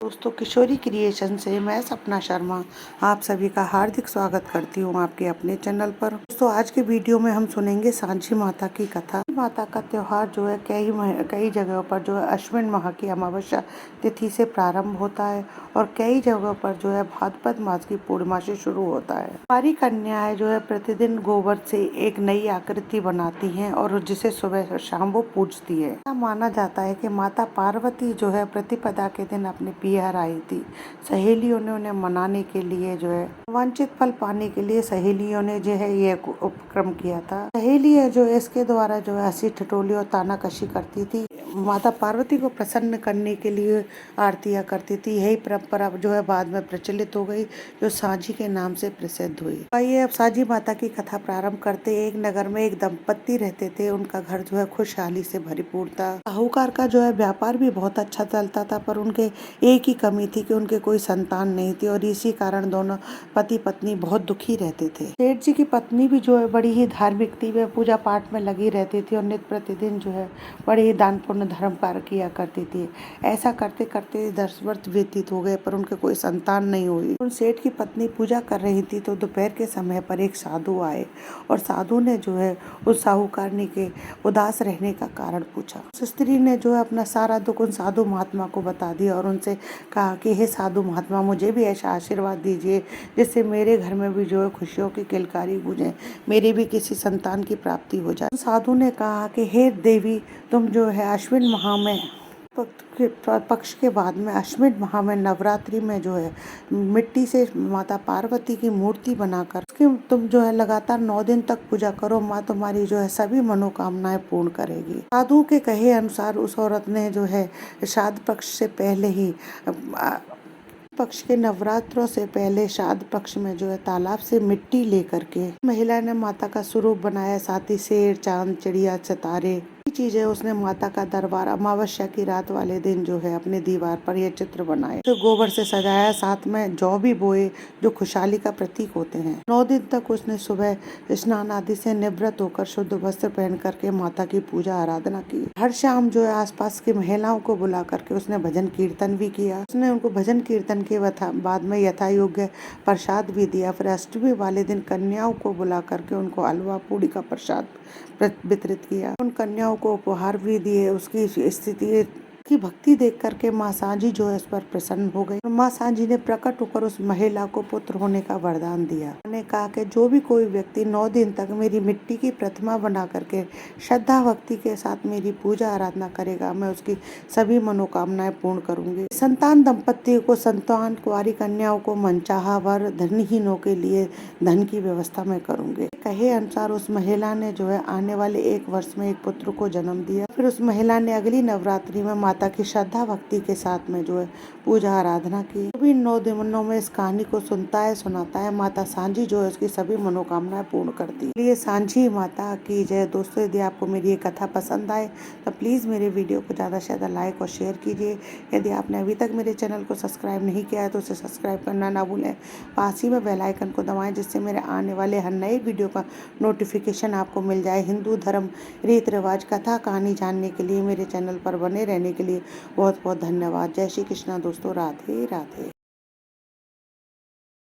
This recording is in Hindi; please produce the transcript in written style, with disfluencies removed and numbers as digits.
दोस्तों, किशोरी क्रिएशन से मैं सपना शर्मा आप सभी का हार्दिक स्वागत करती हूँ आपके अपने चैनल पर। दोस्तों, आज के वीडियो में हम सुनेंगे सांझी माता की कथा। माता का त्योहार जो है कई जगहों पर जो है अश्विन माह की अमावस्या तिथि से प्रारंभ होता है और कई जगहों पर जो है भाद्रपद मास की पूर्णिमा से शुरू होता है। हमारी कन्याएं जो है प्रतिदिन गोबर से एक नई आकृति बनाती हैं और जिसे सुबह शाम वो पूजती है। ऐसा माना जाता है कि माता पार्वती जो है प्रतिपदा के दिन अपने पियर आई थी। सहेलियों ने उन्हें मनाने के लिए जो है वांछित फल पाने के लिए सहेलियों ने जो है ये उपक्रम किया था। सहेली है जो इसके द्वारा जो है हंसी ठिठोली और तानाकशी करती थी। माता पार्वती को प्रसन्न करने के लिए आरतियां करती थी। यही परंपरा जो है बाद में प्रचलित हो गई, जो सांझी के नाम से प्रसिद्ध हुई। आइए अब सांझी माता की कथा प्रारंभ करते। एक नगर में एक दंपत्ति रहते थे। उनका घर जो है खुशहाली से भरपूर था। साहूकार का जो है व्यापार भी बहुत अच्छा चलता था, पर उनके एक ही कमी थी कि उनके कोई संतान नहीं थी और इसी कारण दोनों पति पत्नी बहुत दुखी रहते थे। सेठ जी की पत्नी भी जो है बड़ी ही धार्मिक थी। वे पूजा पाठ में लगी रहती थी और नित्य प्रतिदिन जो है बड़े ही दान पुण्य धर्म कार्य किया करती थी। ऐसा करते करते 10 वर्ष व्यतीत हो गए, पर उनके कोई संतान नहीं हुई। उन सेठ की पत्नी पूजा कर रही थी तो दोपहर के समय पर एक साधु आए और साधु ने जो है उस साहूकारनी के उदास रहने का कारण पूछा। उस स्त्री ने जो है अपना सारा दुख उन साधु महात्मा को बता दिया और उनसे कहा कि हे साधु महात्मा, मुझे भी ऐसा आशीर्वाद दीजिए जिससे मेरे घर में भी जो है खुशियों की किलकारी गूंजे, मेरी भी किसी संतान की प्राप्ति हो जाए। साधु ने कहा कि हे देवी, तुम जो है अश्विन माह में पक्ष के बाद में अश्विन माह में नवरात्रि में जो है मिट्टी से माता पार्वती की मूर्ति बनाकर उसकी तुम जो है लगातार 9 दिन तक पूजा करो। माँ तुम्हारी जो है सभी मनोकामनाएं पूर्ण करेगी। साधु के कहे अनुसार उस औरत ने जो है श्राद्ध पक्ष से पहले ही पक्ष के नवरात्रों से पहले श्राद्ध पक्ष में जो है तालाब से मिट्टी लेकर के महिला ने माता का स्वरूप बनाया। साथ ही शेर, चांद, चिड़िया, सितारे चीजें उसने माता का दरबार अमावस्या की रात वाले दिन जो है अपने दीवार पर यह चित्र बनाए। तो गोबर से सजाया, साथ में जौ भी बोए जो खुशहाली का प्रतीक होते हैं। 9 दिन तक उसने सुबह स्नान आदि से निवृत्त होकर शुद्ध वस्त्र पहन करके माता की पूजा आराधना की। हर शाम जो है आसपास की महिलाओं को बुला करके उसने भजन कीर्तन भी किया। उसने उनको भजन कीर्तन के बाद में यथा योग्य प्रसाद भी दिया। फिर अष्टमी वाले दिन कन्याओं को बुला करके उनको हलवा पूड़ी का प्रसाद वितरित किया। उन कन्याओं को उपहार भी दिए। उसकी स्थिति की भक्ति देख करके माँ सांझी जो है उस पर प्रसन्न हो गई। माँ सांझी ने प्रकट होकर उस महिला को पुत्र होने का वरदान दिया। उन्होंने कहा कि जो भी कोई व्यक्ति 9 दिन तक मेरी मिट्टी की प्रतिमा बना करके श्रद्धा भक्ति के साथ मेरी पूजा आराधना करेगा, मैं उसकी सभी मनोकामनाएं पूर्ण करूंगी। संतान दंपत्ति को संतान, कुंवारी कन्याओं को मनचाहा वर, धनहीनों के लिए धन की व्यवस्था मैं करूंगी। कहे अनुसार उस महिला ने जो है आने वाले 1 वर्ष में एक पुत्र को जन्म दिया। फिर उस महिला ने अगली नवरात्रि में माता की श्रद्धा भक्ति के साथ में जो है पूजा आराधना की। सभी 9 दिनों में इस कहानी को सुनाता है माता सांझी जो है उसकी सभी मनोकामनाएं पूर्ण करती है। ये सांझी माता की जय। दोस्तों, यदि आपको मेरी ये कथा पसंद आए तो प्लीज मेरे वीडियो को ज्यादा से ज्यादा लाइक और शेयर कीजिए। यदि आपने अभी तक मेरे चैनल को सब्सक्राइब नहीं किया है तो उसे सब्सक्राइब करना ना भूलें। पास ही में बेल आइकन को दबाएं जिससे मेरे आने वाले हर नए वीडियो का नोटिफिकेशन आपको मिल जाए। हिंदू धर्म, रीति रिवाज, कथा कहानी जानने के लिए मेरे चैनल पर बने रहने के लिए बहुत बहुत धन्यवाद। जय श्री कृष्णा दोस्तों, राधे राधे।